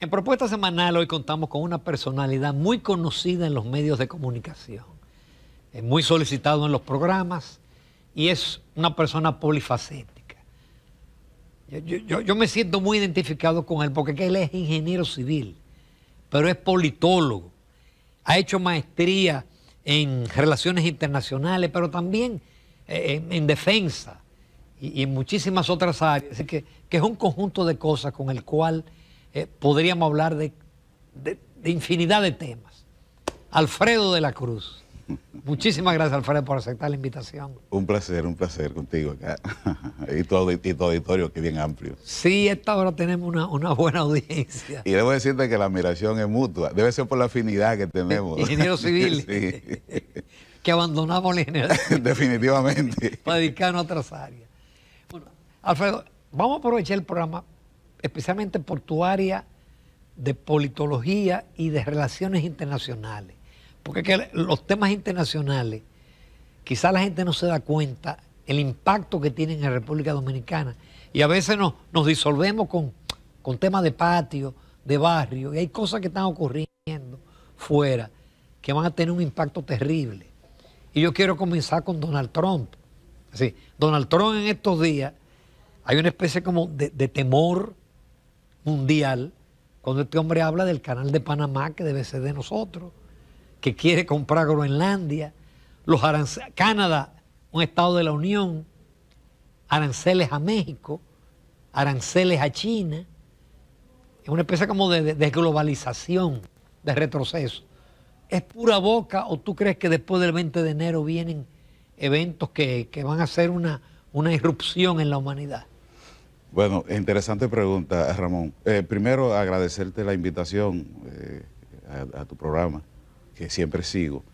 En Propuesta Semanal hoy contamos con una personalidad muy conocida en los medios de comunicación, muy solicitado en los programas y es una persona polifacética. Yo me siento muy identificado con él porque él es ingeniero civil, pero es politólogo, ha hecho maestría en relaciones internacionales, pero también en defensa y en muchísimas otras áreas. Así que es un conjunto de cosas con el cual podríamos hablar de infinidad de temas. Alfredo de la Cruz. Muchísimas gracias, Alfredo, por aceptar la invitación. Un placer contigo acá. y tu auditorio, que es bien amplio. Sí, a esta hora tenemos una buena audiencia. Y debo decirte que la admiración es mutua. Debe ser por la afinidad que tenemos. Ingeniero civil. Sí. Que abandonamos la ingeniería civil. Definitivamente. Para dedicarnos a otras áreas. Bueno, Alfredo, vamos a aprovechar el programa especialmente por tu área de politología y de relaciones internacionales. Porque que los temas internacionales, quizás la gente no se da cuenta el impacto que tienen en República Dominicana. Y a veces nos disolvemos con temas de patio, de barrio, y hay cosas que están ocurriendo fuera que van a tener un impacto terrible. Y yo quiero comenzar con Donald Trump. Así, Donald Trump en estos días, hay una especie como de temor mundial cuando este hombre habla del canal de Panamá que debe ser de nosotros, que quiere comprar Groenlandia, Canadá, un estado de la Unión, aranceles a México, aranceles a China, es una especie como de globalización, de retroceso. ¿Es pura boca o tú crees que después del 20 de enero vienen eventos que van a hacer una irrupción en la humanidad? Bueno, interesante pregunta, Ramón. Primero, agradecerte la invitación a tu programa, que siempre sigo,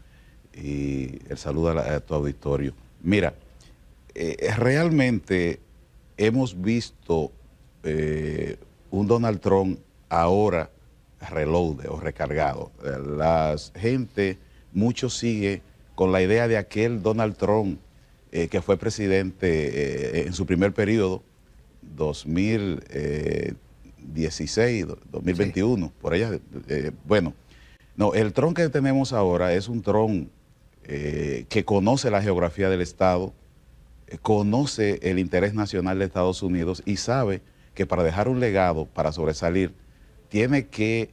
y el saludo a tu auditorio. Mira, realmente hemos visto un Donald Trump ahora reload o recargado. La gente, mucho sigue con la idea de aquel Donald Trump que fue presidente en su primer periodo, 2016, 2021, sí. Por allá. Bueno, no, el Trump que tenemos ahora es un Trump que conoce la geografía del Estado, conoce el interés nacional de Estados Unidos y sabe que para dejar un legado, para sobresalir, tiene que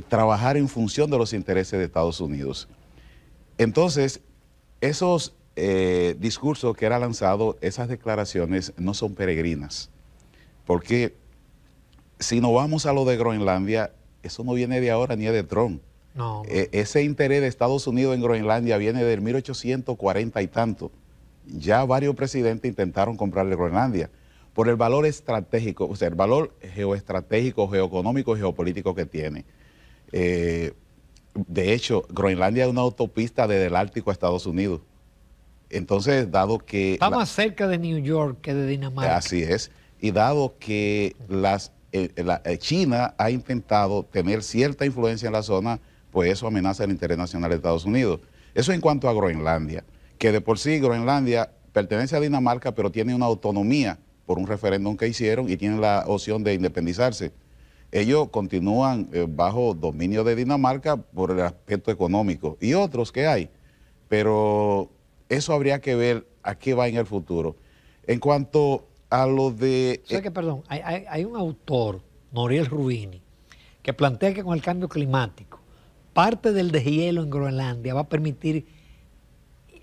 trabajar en función de los intereses de Estados Unidos. Entonces, esos discursos que era lanzado, esas declaraciones no son peregrinas, porque si nos vamos a lo de Groenlandia, eso no viene de ahora ni de Trump. No. Ese interés de Estados Unidos en Groenlandia viene del 1840 y tanto. Ya varios presidentes intentaron comprarle Groenlandia por el valor estratégico, o sea, el valor geoestratégico, geoeconómico y geopolítico que tiene. De hecho, Groenlandia es una autopista desde el Ártico a Estados Unidos. Entonces, dado que... Está más cerca de New York que de Dinamarca. Así es. Y dado que China ha intentado tener cierta influencia en la zona, pues eso amenaza el interés nacional de Estados Unidos. Eso en cuanto a Groenlandia, que de por sí Groenlandia pertenece a Dinamarca, pero tiene una autonomía por un referéndum que hicieron y tienen la opción de independizarse. Ellos continúan bajo dominio de Dinamarca por el aspecto económico y otros que hay, pero eso habría que ver a qué va en el futuro. En cuanto a lo de... O sea que, perdón, hay un autor, Nouriel Roubini, que plantea que con el cambio climático, parte del deshielo en Groenlandia va a permitir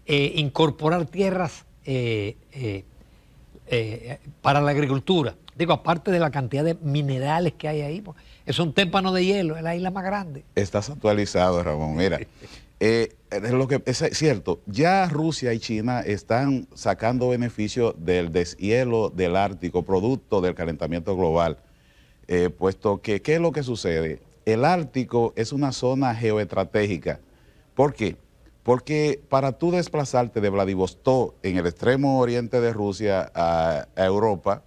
incorporar tierras para la agricultura. Digo, aparte de la cantidad de minerales que hay ahí, es un témpano de hielo, es la isla más grande. Estás actualizado, Ramón. Mira, lo que es cierto, ya Rusia y China están sacando beneficio del deshielo del Ártico, producto del calentamiento global, puesto que, ¿qué es lo que sucede? El Ártico es una zona geoestratégica. ¿Por qué? Porque para tú desplazarte de Vladivostok, en el extremo oriente de Rusia, a Europa,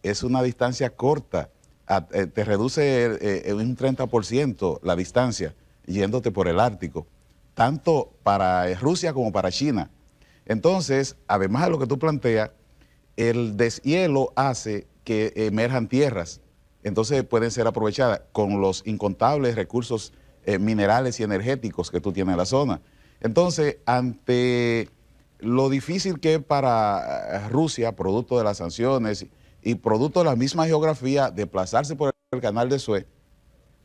es una distancia corta. Te reduce en un 30% la distancia yéndote por el Ártico, tanto para Rusia como para China. Entonces, además de lo que tú planteas, el deshielo hace que emerjan tierras entonces pueden ser aprovechadas con los incontables recursos minerales y energéticos que tú tienes en la zona. Entonces, ante lo difícil que es para Rusia, producto de las sanciones y producto de la misma geografía, desplazarse por el canal de Suez,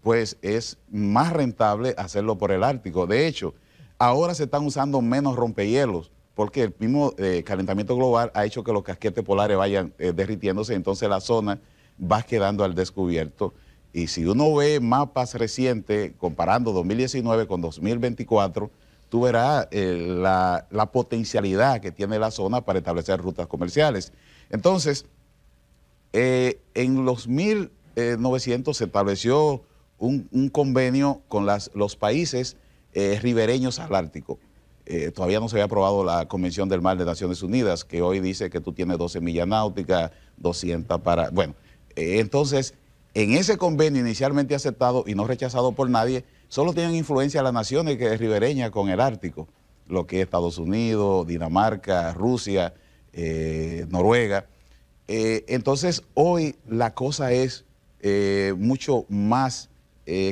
pues es más rentable hacerlo por el Ártico. De hecho, ahora se están usando menos rompehielos, porque el mismo calentamiento global ha hecho que los casquetes polares vayan derritiéndose, entonces la zona va quedando al descubierto. Y si uno ve mapas recientes, comparando 2019 con 2024, tú verás la potencialidad que tiene la zona para establecer rutas comerciales. Entonces, en los 1900 se estableció un convenio con los países ribereños al Ártico. Todavía no se había aprobado la Convención del Mar de Naciones Unidas, que hoy dice que tú tienes 12 millas náuticas, 200 para... Bueno, entonces, en ese convenio inicialmente aceptado y no rechazado por nadie, solo tienen influencia las naciones que es ribereñas con el Ártico, lo que es Estados Unidos, Dinamarca, Rusia, Noruega. Entonces, hoy la cosa es mucho más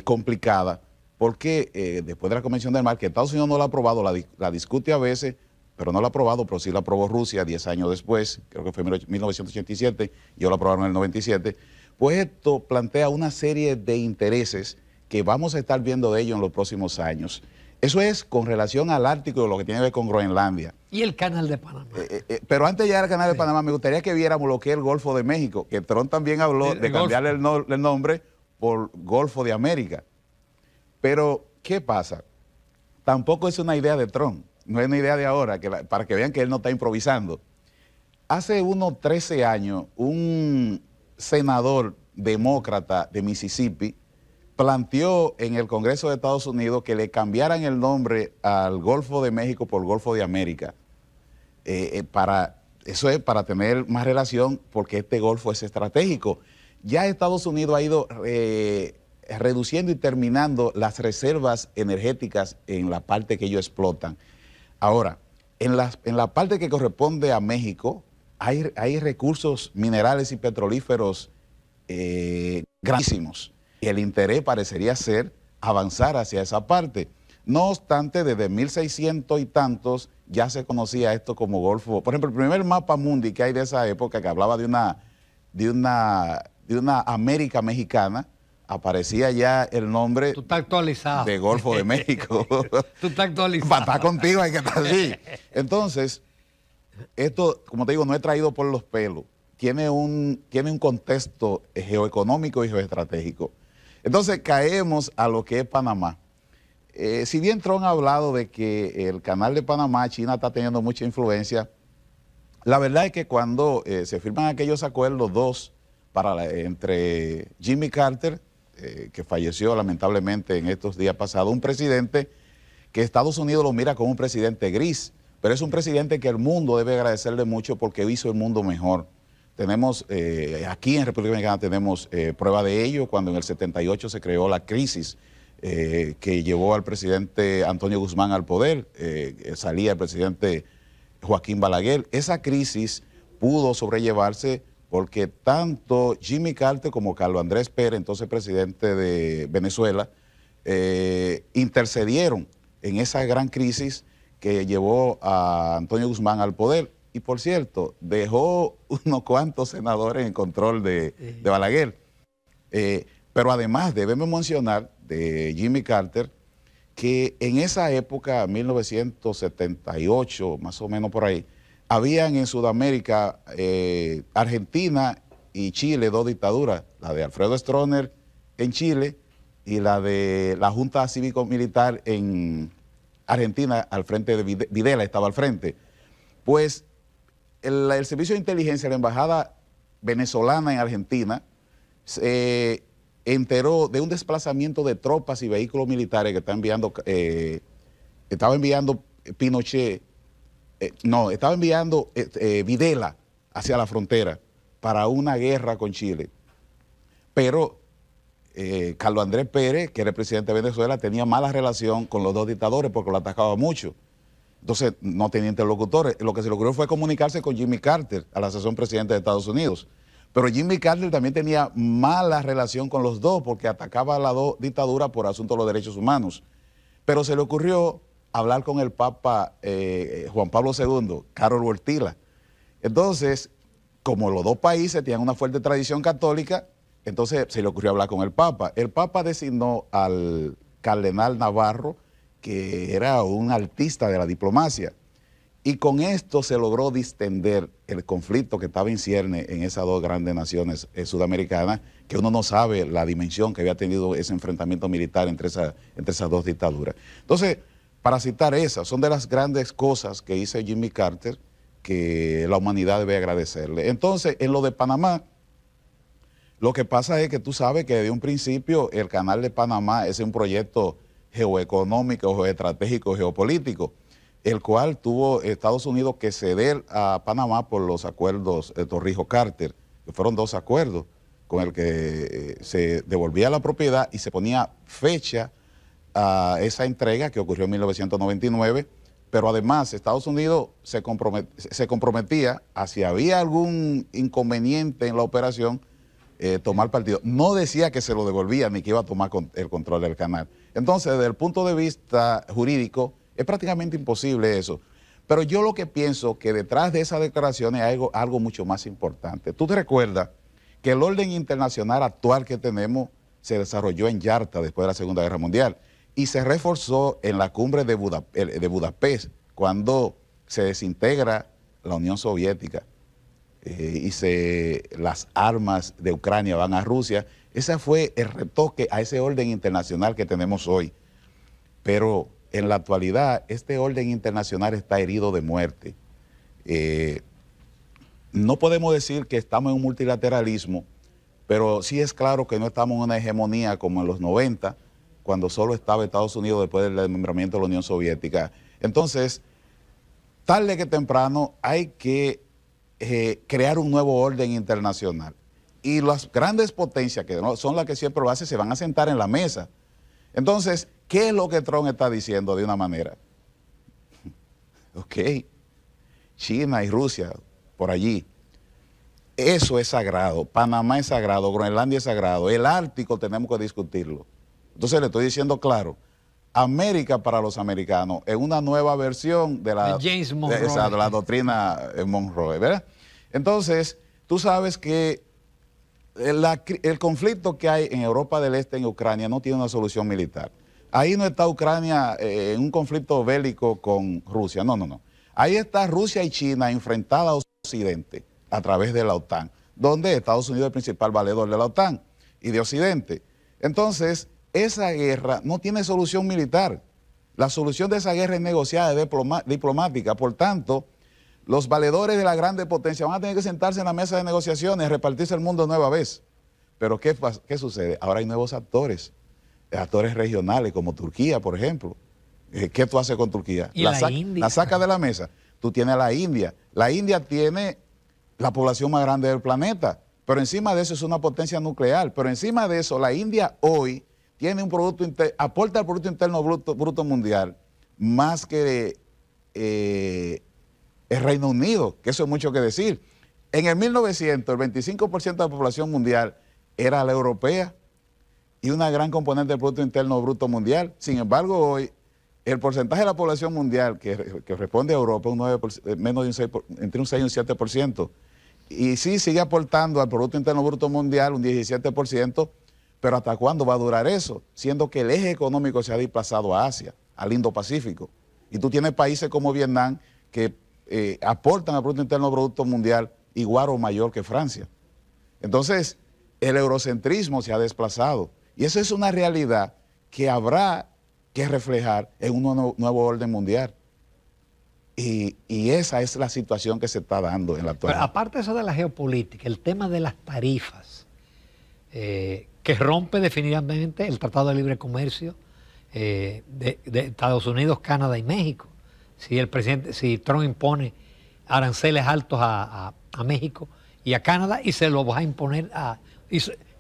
complicada, porque después de la Convención del Mar, que Estados Unidos no la ha aprobado, la discute a veces, pero no la ha aprobado, pero sí la aprobó Rusia 10 años después, creo que fue en 1987, y yo la aprobaron en el 97, pues esto plantea una serie de intereses que vamos a estar viendo de ellos en los próximos años. Eso es con relación al Ártico y lo que tiene que ver con Groenlandia. Y el canal de Panamá. Pero antes de llegar al canal de Panamá, me gustaría que viéramos lo que es el Golfo de México, que Trump también habló de cambiarle el nombre por Golfo de América. Pero, ¿qué pasa? Tampoco es una idea de Trump, no es una idea de ahora, para que vean que él no está improvisando. Hace unos 13 años, un senador demócrata de Mississippi planteó en el Congreso de Estados Unidos que le cambiaran el nombre al Golfo de México por Golfo de América. Eso es para tener más relación, porque este golfo es estratégico. Ya Estados Unidos ha ido reduciendo y terminando las reservas energéticas en la parte que ellos explotan. Ahora, en la parte que corresponde a México, hay recursos minerales y petrolíferos grandísimos. Y el interés parecería ser avanzar hacia esa parte. No obstante, desde 1600 y tantos ya se conocía esto como Golfo. Por ejemplo, el primer mapa mundi que hay de esa época, que hablaba de una América mexicana, aparecía ya el nombre de Golfo de México. Tú estás actualizado. Para estar contigo hay que estar así. Entonces, esto, como te digo, no es traído por los pelos. Tiene un contexto geoeconómico y geoestratégico. Entonces caemos a lo que es Panamá. Si bien Trump ha hablado de que el canal de Panamá, China está teniendo mucha influencia, la verdad es que cuando se firman aquellos acuerdos entre Jimmy Carter, que falleció lamentablemente en estos días pasados, un presidente que Estados Unidos lo mira como un presidente gris, pero es un presidente que el mundo debe agradecerle mucho porque hizo el mundo mejor. Tenemos, aquí en República Dominicana tenemos prueba de ello, cuando en el 78 se creó la crisis que llevó al presidente Antonio Guzmán al poder, salía el presidente Joaquín Balaguer. Esa crisis pudo sobrellevarse porque tanto Jimmy Carter como Carlos Andrés Pérez, entonces presidente de Venezuela, intercedieron en esa gran crisis que llevó a Antonio Guzmán al poder. Y por cierto, dejó unos cuantos senadores en control de Balaguer. Pero además debemos mencionar de Jimmy Carter que en esa época, 1978, más o menos por ahí, habían en Sudamérica, Argentina y Chile, dos dictaduras, la de Alfredo Stroessner en Chile y la de la Junta Cívico-Militar en Argentina, al frente de Videla, estaba al frente. Pues el Servicio de Inteligencia, la Embajada venezolana en Argentina, se enteró de un desplazamiento de tropas y vehículos militares que estaba enviando Pinochet, estaba enviando Videla hacia la frontera para una guerra con Chile. Pero Carlos Andrés Pérez, que era el presidente de Venezuela, tenía mala relación con los dos dictadores porque lo atacaba mucho. Entonces no tenía interlocutores. Lo que se logró fue comunicarse con Jimmy Carter, al asesor presidente de Estados Unidos. Pero Jimmy Carter también tenía mala relación con los dos porque atacaba a las dos dictaduras por asunto de los derechos humanos. Pero se le ocurrió hablar con el Papa Juan Pablo II, Karol Wojtyła. Entonces, como los dos países tenían una fuerte tradición católica, entonces se le ocurrió hablar con el Papa. El Papa designó al cardenal Navarro, que era un artista de la diplomacia. Y con esto se logró distender el conflicto que estaba en cierne en esas dos grandes naciones sudamericanas, que uno no sabe la dimensión que había tenido ese enfrentamiento militar entre esas dos dictaduras. Entonces, para citar esas, son de las grandes cosas que hizo Jimmy Carter que la humanidad debe agradecerle. Entonces, en lo de Panamá, lo que pasa es que tú sabes que desde un principio el Canal de Panamá es un proyecto geoeconómico, geoestratégico, geopolítico, el cual tuvo Estados Unidos que ceder a Panamá por los acuerdos de Torrijos-Carter, que fueron dos acuerdos con el que se devolvía la propiedad y se ponía fecha a esa entrega que ocurrió en 1999, pero además Estados Unidos se comprometía a si había algún inconveniente en la operación, tomar partido. No decía que se lo devolvía ni que iba a tomar el control del canal. Entonces, desde el punto de vista jurídico, es prácticamente imposible eso. Pero yo lo que pienso que detrás de esas declaraciones hay algo mucho más importante. Tú te recuerdas que el orden internacional actual que tenemos se desarrolló en Yalta después de la Segunda Guerra Mundial y se reforzó en la cumbre de Budapest cuando se desintegra la Unión Soviética y las armas de Ucrania van a Rusia. Ese fue el retoque a ese orden internacional que tenemos hoy. Pero en la actualidad, este orden internacional está herido de muerte. No podemos decir que estamos en un multilateralismo, pero sí es claro que no estamos en una hegemonía como en los 90, cuando solo estaba Estados Unidos después del desmembramiento de la Unión Soviética. Entonces, tarde que temprano hay que crear un nuevo orden internacional. Y las grandes potencias, que son las que siempre lo hacen, se van a sentar en la mesa. Entonces, ¿qué es lo que Trump está diciendo de una manera? Ok, China y Rusia, por allí. Eso es sagrado, Panamá es sagrado, Groenlandia es sagrado, el Ártico tenemos que discutirlo. Entonces le estoy diciendo claro, América para los americanos es una nueva versión de la, James Monroe. De la doctrina Monroe, ¿verdad? Entonces, tú sabes que el conflicto que hay en Europa del Este, en Ucrania, no tiene una solución militar. Ahí no está Ucrania en un conflicto bélico con Rusia, no, no, no. Ahí está Rusia y China enfrentadas a Occidente a través de la OTAN, donde Estados Unidos es el principal valedor de la OTAN y de Occidente. Entonces, esa guerra no tiene solución militar. La solución de esa guerra es negociada, es diplomática. Por tanto, los valedores de la grande potencia van a tener que sentarse en la mesa de negociaciones, repartirse el mundo nueva vez. Pero ¿qué sucede? Ahora hay nuevos actores regionales como Turquía, por ejemplo. ¿Qué tú haces con Turquía? ¿Y la India? La sacas de la mesa. Tú tienes a la India. La India tiene la población más grande del planeta, pero encima de eso es una potencia nuclear. Pero encima de eso, la India hoy tiene un aporta al Producto Interno Bruto Mundial más que el Reino Unido, que eso es mucho que decir. En el 1900, el 25% de la población mundial era la europea y una gran componente del Producto Interno Bruto Mundial. Sin embargo, hoy el porcentaje de la población mundial que responde a Europa es entre un 6 y un 7%. Y sí sigue aportando al Producto Interno Bruto Mundial un 17%, pero ¿hasta cuándo va a durar eso? Siendo que el eje económico se ha desplazado a Asia, al Indo-Pacífico. Y tú tienes países como Vietnam que aportan al Producto Interno Bruto Mundial igual o mayor que Francia. Entonces, el eurocentrismo se ha desplazado. Y eso es una realidad que habrá que reflejar en un nuevo orden mundial. Y esa es la situación que se está dando en la actualidad. Pero aparte de eso de la geopolítica, el tema de las tarifas, que rompe definitivamente el Tratado de Libre Comercio de Estados Unidos, Canadá y México. Si Trump impone aranceles altos a México y a Canadá y se lo va a imponer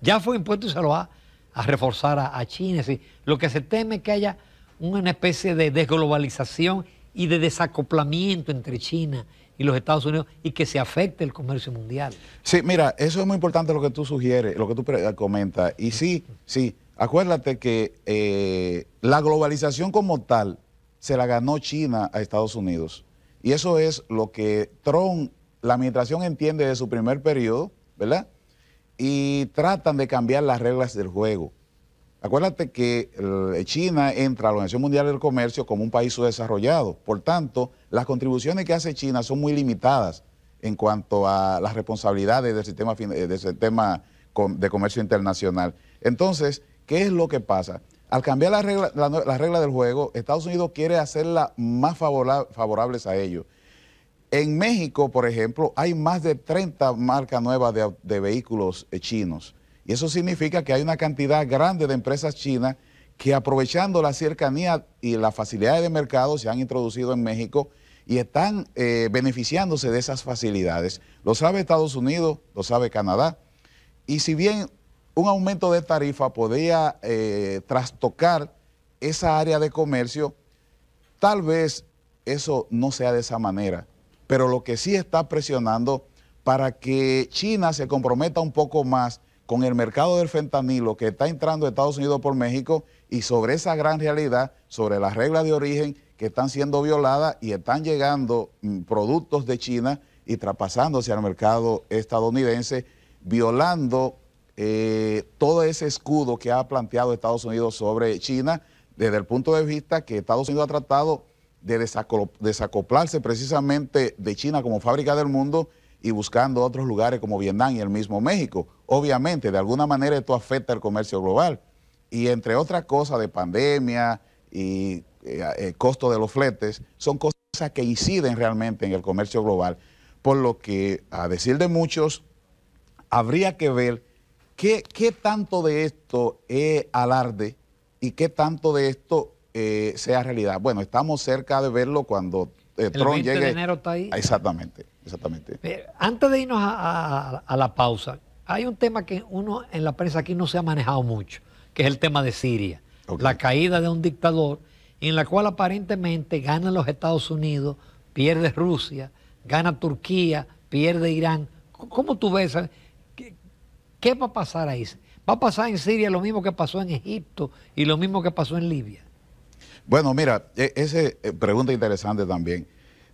ya fue impuesto y se lo va a reforzar a China. Es decir, lo que se teme es que haya una especie de desglobalización y de desacoplamiento entre China y los Estados Unidos y que se afecte el comercio mundial. Sí, mira, eso es muy importante lo que tú sugieres, lo que tú comentas. Y sí, acuérdate que la globalización como tal se la ganó China a Estados Unidos. Y eso es lo que Trump, la administración entiende de su primer periodo, ¿verdad? Y tratan de cambiar las reglas del juego. Acuérdate que China entra a la Organización Mundial del Comercio como un país subdesarrollado. Por tanto, las contribuciones que hace China son muy limitadas en cuanto a las responsabilidades del sistema de comercio internacional. Entonces, ¿qué es lo que pasa? Al cambiar la regla del juego, Estados Unidos quiere hacerlas más favorables a ellos. En México, por ejemplo, hay más de 30 marcas nuevas de vehículos chinos. Y eso significa que hay una cantidad grande de empresas chinas que, aprovechando la cercanía y las facilidades de mercado, se han introducido en México y están beneficiándose de esas facilidades. Lo sabe Estados Unidos, lo sabe Canadá. Y si bien un aumento de tarifa podría trastocar esa área de comercio, tal vez eso no sea de esa manera. Pero lo que sí está presionando para que China se comprometa un poco más con el mercado del fentanilo que está entrando a Estados Unidos por México y sobre esa gran realidad, sobre las reglas de origen que están siendo violadas y están llegando productos de China y traspasándose al mercado estadounidense, violando todo ese escudo que ha planteado Estados Unidos sobre China desde el punto de vista que Estados Unidos ha tratado de desacoplarse precisamente de China como fábrica del mundo y buscando otros lugares como Vietnam y el mismo México. Obviamente, de alguna manera esto afecta el comercio global. Y entre otras cosas de pandemia y costo de los fletes, son cosas que inciden realmente en el comercio global. Por lo que, a decir de muchos, habría que ver qué tanto de esto es alarde y qué tanto de esto sea realidad. Bueno, estamos cerca de verlo cuando Trump llegue. El 20 de enero está ahí. Exactamente. Antes de irnos a la pausa, hay un tema que uno en la prensa aquí no se ha manejado mucho, que es el tema de Siria. Okay. La caída de un dictador en la cual aparentemente ganan los Estados Unidos, pierde Rusia, gana Turquía, pierde Irán. ¿Cómo tú ves? ¿Qué va a pasar ahí? ¿Va a pasar en Siria lo mismo que pasó en Egipto y lo mismo que pasó en Libia? Bueno, mira, esa pregunta interesante también.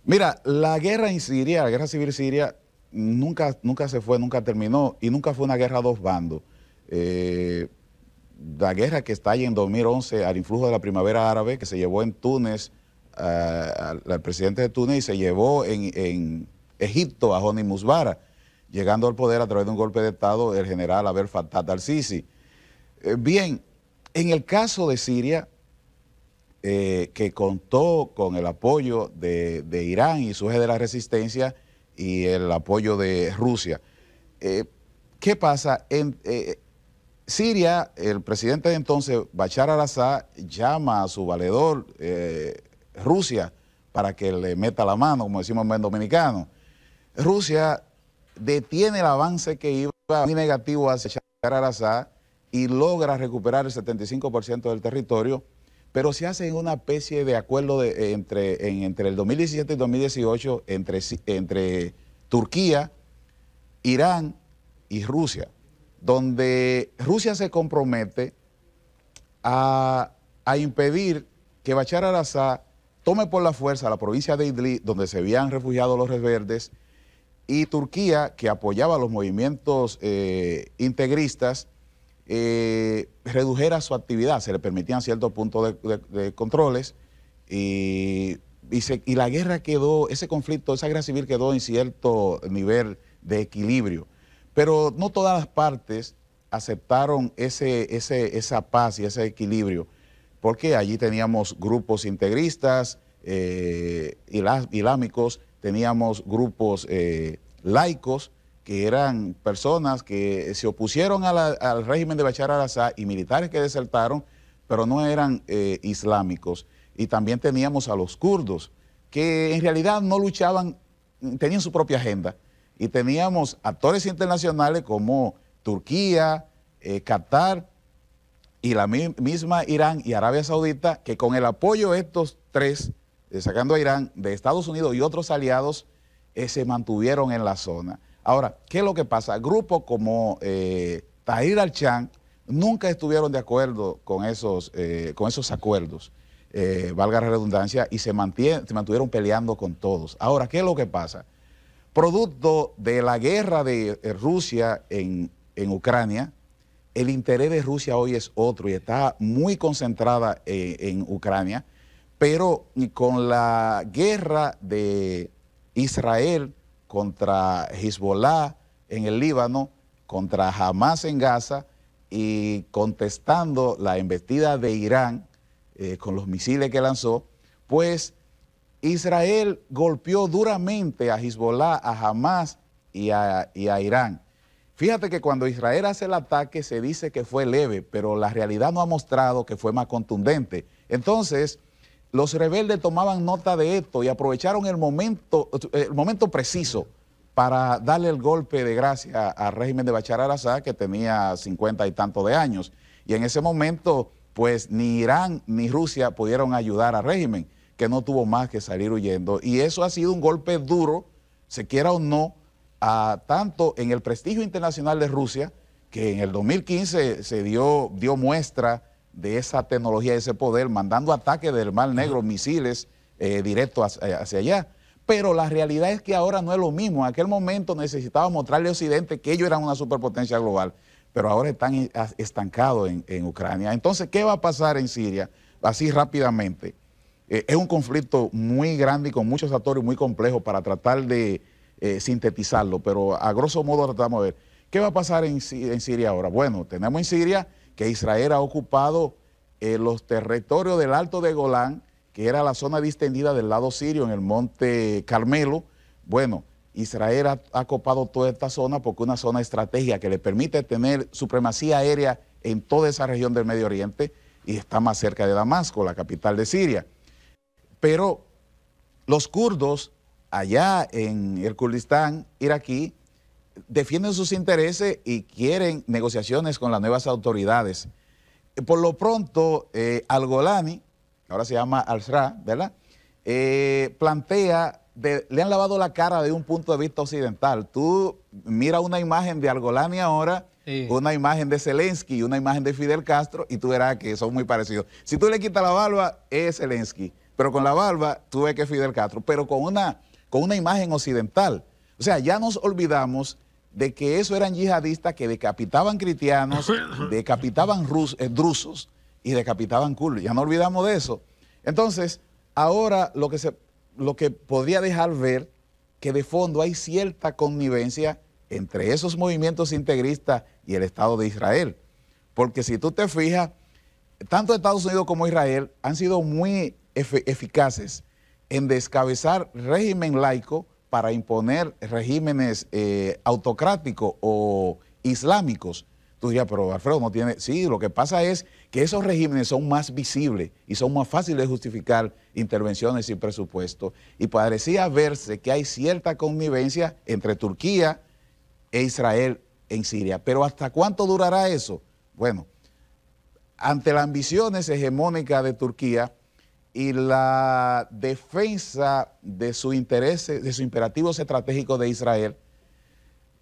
Mira, la guerra en Siria, la guerra civil siria, nunca se fue, nunca terminó y nunca fue una guerra a dos bandos. La guerra que estalla en 2011 al influjo de la primavera árabe, que se llevó en Túnez al presidente de Túnez y se llevó en Egipto a Hosni Mubarak, llegando al poder a través de un golpe de Estado el general Abdel Fattah al-Sisi. Bien, en el caso de Siria, que contó con el apoyo de Irán y su eje de la resistencia y el apoyo de Rusia. ¿Qué pasa? En Siria, el presidente de entonces, Bashar al-Assad, llama a su valedor Rusia para que le meta la mano, como decimos en buen dominicano. Rusia detiene el avance que iba muy negativo hacia Bashar al-Assad y logra recuperar el 75% del territorio, pero se hace en una especie de acuerdo entre el 2017 y 2018 entre Turquía, Irán y Rusia, donde Rusia se compromete a impedir que Bashar al-Assad tome por la fuerza la provincia de Idlib, donde se habían refugiado los rebeldes, y Turquía, que apoyaba los movimientos integristas, redujera su actividad, se le permitían ciertos puntos de controles y la guerra quedó, ese conflicto, esa guerra civil quedó en cierto nivel de equilibrio. Pero no todas las partes aceptaron esa paz y ese equilibrio, porque allí teníamos grupos integristas, islámicos, teníamos grupos laicos, que eran personas que se opusieron al régimen de Bashar al-Assad y militares que desertaron, pero no eran islámicos. Y también teníamos a los kurdos, que en realidad no luchaban, tenían su propia agenda. Y teníamos actores internacionales como Turquía, Qatar y la misma Irán y Arabia Saudita, que con el apoyo de estos tres, sacando a Irán, de Estados Unidos y otros aliados, se mantuvieron en la zona. Ahora, ¿qué es lo que pasa? Grupos como Tahrir al-Sham nunca estuvieron de acuerdo con esos acuerdos, valga la redundancia, y se mantuvieron peleando con todos. Ahora, ¿qué es lo que pasa? Producto de la guerra de Rusia en Ucrania, el interés de Rusia hoy es otro y está muy concentrada en Ucrania, pero con la guerra de Israel contra Hezbollah en el Líbano, contra Hamas en Gaza y contestando la embestida de Irán con los misiles que lanzó, pues Israel golpeó duramente a Hezbollah, a Hamas y a Irán. Fíjate que cuando Israel hace el ataque se dice que fue leve, pero la realidad no ha mostrado que fue más contundente. Entonces, los rebeldes tomaban nota de esto y aprovecharon el momento preciso para darle el golpe de gracia al régimen de Bashar al-Assad, que tenía 50 y tantos de años. Y en ese momento, pues ni Irán ni Rusia pudieron ayudar al régimen, que no tuvo más que salir huyendo. Y eso ha sido un golpe duro, se quiera o no, tanto en el prestigio internacional de Rusia, que en el 2015 se dio muestra de esa tecnología, de ese poder, mandando ataques del Mar Negro, misiles directos hacia allá. Pero la realidad es que ahora no es lo mismo. En aquel momento necesitaba mostrarle a Occidente que ellos eran una superpotencia global, pero ahora están estancados en Ucrania. Entonces, ¿qué va a pasar en Siria? Así rápidamente. Es un conflicto muy grande y con muchos actores muy complejos para tratar de sintetizarlo, pero a grosso modo tratamos de ver. ¿Qué va a pasar en Siria ahora? Bueno, tenemos en Siria que Israel ha ocupado los territorios del Alto de Golán, que era la zona distendida del lado sirio en el monte Carmelo. Bueno, Israel ha copado toda esta zona porque es una zona estratégica que le permite tener supremacía aérea en toda esa región del Medio Oriente y está más cerca de Damasco, la capital de Siria. Pero los kurdos allá en el Kurdistán iraquí defienden sus intereses y quieren negociaciones con las nuevas autoridades. Por lo pronto, al-Golani, ahora se llama al-Shra, ¿verdad? Plantea, le han lavado la cara de un punto de vista occidental. Tú mira una imagen de al-Golani ahora, sí, una imagen de Zelensky y una imagen de Fidel Castro, y tú verás que son muy parecidos. Si tú le quitas la barba, es Zelensky, pero con la barba tú ves que es Fidel Castro, pero con una imagen occidental. O sea, ya nos olvidamos de que eso eran yihadistas que decapitaban cristianos, decapitaban drusos y decapitaban kurdos. Ya no olvidamos de eso. Entonces, ahora lo que podría dejar ver que de fondo hay cierta connivencia entre esos movimientos integristas y el Estado de Israel. Porque si tú te fijas, tanto Estados Unidos como Israel han sido muy eficaces en descabezar régimen laico para imponer regímenes autocráticos o islámicos. Tú dirías, pero Alfredo no tiene... Sí, lo que pasa es que esos regímenes son más visibles y son más fáciles de justificar intervenciones sin presupuesto. Y parecía verse que hay cierta connivencia entre Turquía e Israel en Siria. Pero ¿hasta cuánto durará eso? Bueno, ante las ambiciones hegemónicas de Turquía y la defensa de sus intereses, de sus imperativos estratégicos de Israel,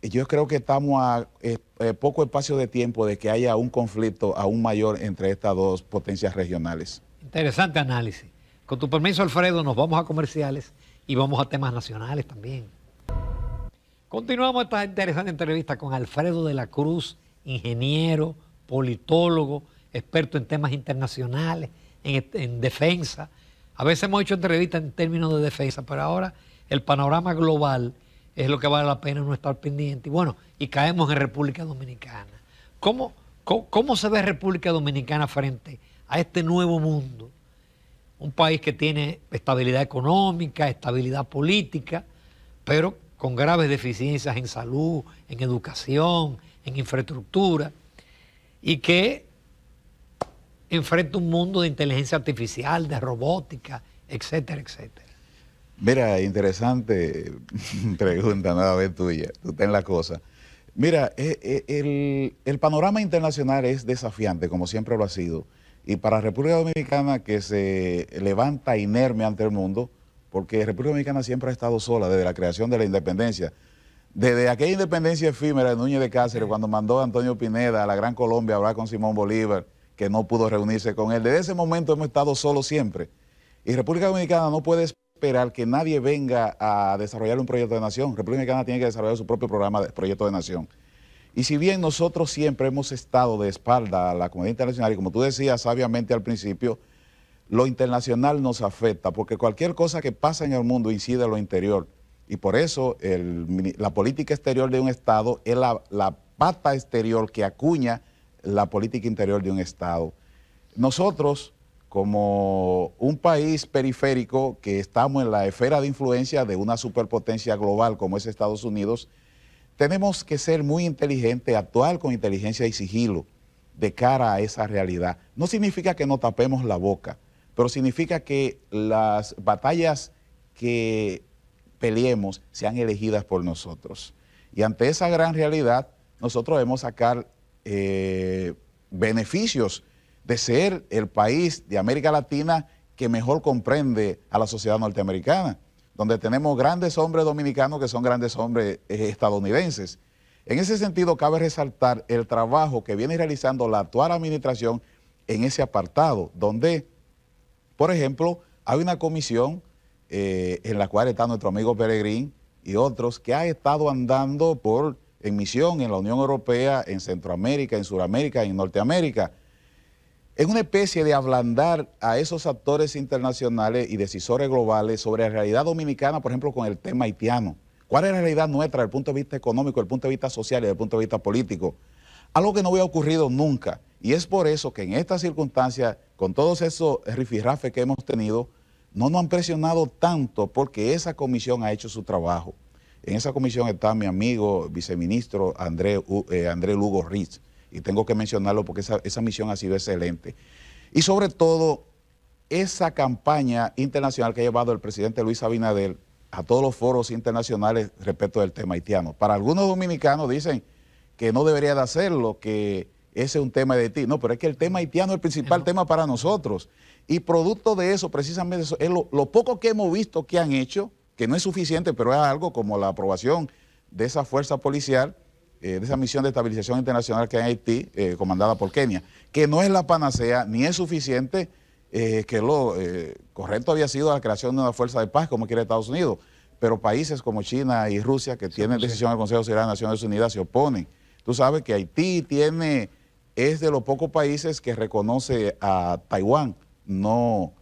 yo creo que estamos a poco espacio de tiempo de que haya un conflicto aún mayor entre estas dos potencias regionales. Interesante análisis. Con tu permiso, Alfredo, nos vamos a comerciales y vamos a temas nacionales también. Continuamos esta interesante entrevista con Alfredo de la Cruz, ingeniero, politólogo, experto en temas internacionales, en defensa. A veces hemos hecho entrevistas en términos de defensa, pero ahora el panorama global es lo que vale la pena no estar pendiente. Y bueno, y caemos en República Dominicana. ¿Cómo se ve República Dominicana frente a este nuevo mundo? Un país que tiene estabilidad económica, estabilidad política, pero con graves deficiencias en salud, en educación, en infraestructura, y que enfrenta un mundo de inteligencia artificial, de robótica, etcétera, etcétera. Mira, interesante pregunta nueva vez tuya, tú estás en la cosa. Mira, el panorama internacional es desafiante, como siempre lo ha sido, y para República Dominicana, que se levanta inerme ante el mundo, porque República Dominicana siempre ha estado sola desde la creación de la independencia. Desde aquella independencia efímera de Núñez de Cáceres, cuando mandó a Antonio Pineda a la Gran Colombia a hablar con Simón Bolívar, que no pudo reunirse con él. Desde ese momento hemos estado solos siempre. Y República Dominicana no puede esperar que nadie venga a desarrollar un proyecto de nación. República Dominicana tiene que desarrollar su propio programa de proyecto de nación. Y si bien nosotros siempre hemos estado de espalda a la comunidad internacional, y como tú decías sabiamente al principio, lo internacional nos afecta, porque cualquier cosa que pasa en el mundo incide en lo interior. Y por eso la política exterior de un Estado es la pata exterior que acuña la política interior de un Estado. Nosotros, como un país periférico que estamos en la esfera de influencia de una superpotencia global como es Estados Unidos, tenemos que ser muy inteligentes, actuar con inteligencia y sigilo de cara a esa realidad. No significa que nos tapemos la boca, pero significa que las batallas que peleemos sean elegidas por nosotros. Y ante esa gran realidad, nosotros debemos sacar beneficios de ser el país de América Latina que mejor comprende a la sociedad norteamericana, donde tenemos grandes hombres dominicanos que son grandes hombres estadounidenses. En ese sentido, cabe resaltar el trabajo que viene realizando la actual administración en ese apartado, donde, por ejemplo, hay una comisión en la cual está nuestro amigo Peregrín y otros que ha estado andando en misión en la Unión Europea, en Centroamérica, en Sudamérica, en Norteamérica. Es una especie de ablandar a esos actores internacionales y decisores globales sobre la realidad dominicana, por ejemplo, con el tema haitiano. ¿Cuál es la realidad nuestra desde el punto de vista económico, desde el punto de vista social y desde el punto de vista político? Algo que no había ocurrido nunca. Y es por eso que en estas circunstancias, con todos esos rifirrafes que hemos tenido, no nos han presionado tanto porque esa comisión ha hecho su trabajo. En esa comisión está mi amigo viceministro André Lugo Ritz, y tengo que mencionarlo porque esa misión ha sido excelente. Y sobre todo, esa campaña internacional que ha llevado el presidente Luis Abinader a todos los foros internacionales respecto del tema haitiano. Para algunos dominicanos dicen que no debería de hacerlo, que ese es un tema de Haití. No, pero es que el tema haitiano es el principal tema para nosotros. Y producto de eso, precisamente, eso es lo poco que hemos visto que han hecho, que no es suficiente, pero es algo como la aprobación de esa fuerza policial, de esa misión de estabilización internacional que hay en Haití, comandada por Kenia, que no es la panacea, ni es suficiente, que lo correcto había sido la creación de una fuerza de paz, como quiere Estados Unidos, pero países como China y Rusia, que tienen decisión del Consejo de Seguridad de las Naciones Unidas, se oponen. Tú sabes que Haití es de los pocos países que reconoce a Taiwán, no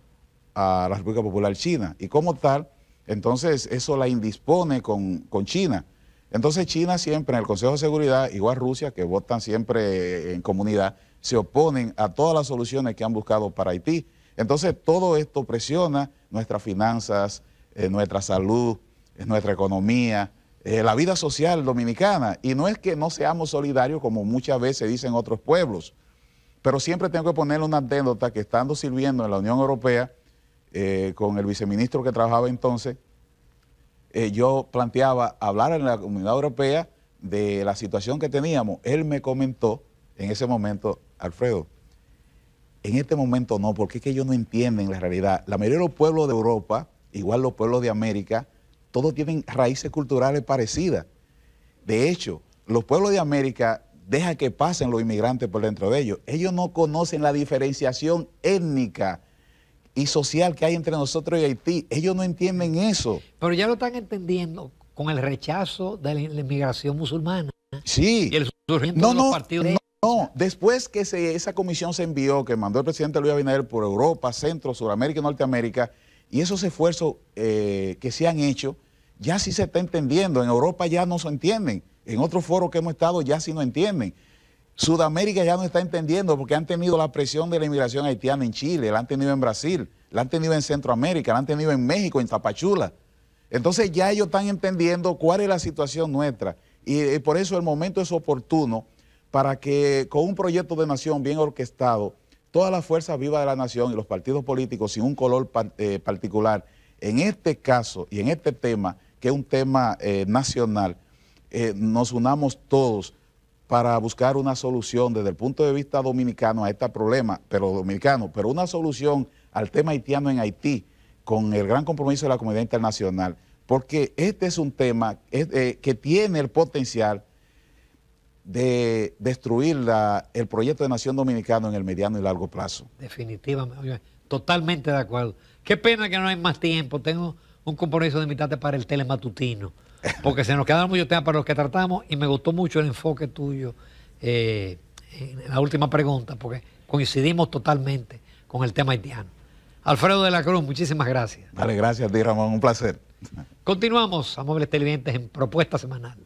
a la República Popular China, y como tal, entonces eso la indispone con China. Entonces China siempre en el Consejo de Seguridad, igual Rusia, que votan siempre en comunidad, se oponen a todas las soluciones que han buscado para Haití. Entonces todo esto presiona nuestras finanzas, nuestra salud, nuestra economía, la vida social dominicana. Y no es que no seamos solidarios como muchas veces dicen otros pueblos, pero siempre tengo que ponerle una anécdota que estando sirviendo en la Unión Europea, con el viceministro que trabajaba entonces, yo planteaba hablar en la Comunidad Europea de la situación que teníamos. Él me comentó en ese momento, Alfredo, en este momento no, porque es que ellos no entienden la realidad. La mayoría de los pueblos de Europa, igual los pueblos de América, todos tienen raíces culturales parecidas. De hecho, los pueblos de América dejan que pasen los inmigrantes por dentro de ellos. Ellos no conocen la diferenciación étnica y social que hay entre nosotros y Haití. Ellos no entienden eso. Pero ya lo están entendiendo con el rechazo de la inmigración musulmana. Sí. Y el surgimiento de los partidos. No, después que esa comisión se envió, que mandó el presidente Luis Abinader por Europa, Centro, Sudamérica y Norteamérica, y esos esfuerzos que se han hecho, ya sí se está entendiendo. En Europa ya no se entienden. En otros foros que hemos estado ya sí no entienden. Sudamérica ya no está entendiendo porque han tenido la presión de la inmigración haitiana en Chile, la han tenido en Brasil, la han tenido en Centroamérica, la han tenido en México, en Tapachula. Entonces ya ellos están entendiendo cuál es la situación nuestra y por eso el momento es oportuno para que con un proyecto de nación bien orquestado, todas las fuerzas vivas de la nación y los partidos políticos sin un color particular, en este caso y en este tema, que es un tema nacional, nos unamos todos para buscar una solución desde el punto de vista dominicano a este problema, pero una solución al tema haitiano en Haití, con el gran compromiso de la comunidad internacional, porque este es un tema que tiene el potencial de destruir el proyecto de Nación Dominicana en el mediano y largo plazo. Definitivamente, oye, totalmente de acuerdo. Qué pena que no hay más tiempo. Tengo un compromiso de invitarte para el telematutino, porque se nos quedaron muchos temas para los que tratamos y me gustó mucho el enfoque tuyo en la última pregunta, porque coincidimos totalmente con el tema haitiano. Alfredo de la Cruz, muchísimas gracias. Vale, gracias a ti, Ramón, un placer. Continuamos, amables televidentes, en Propuesta Semanal.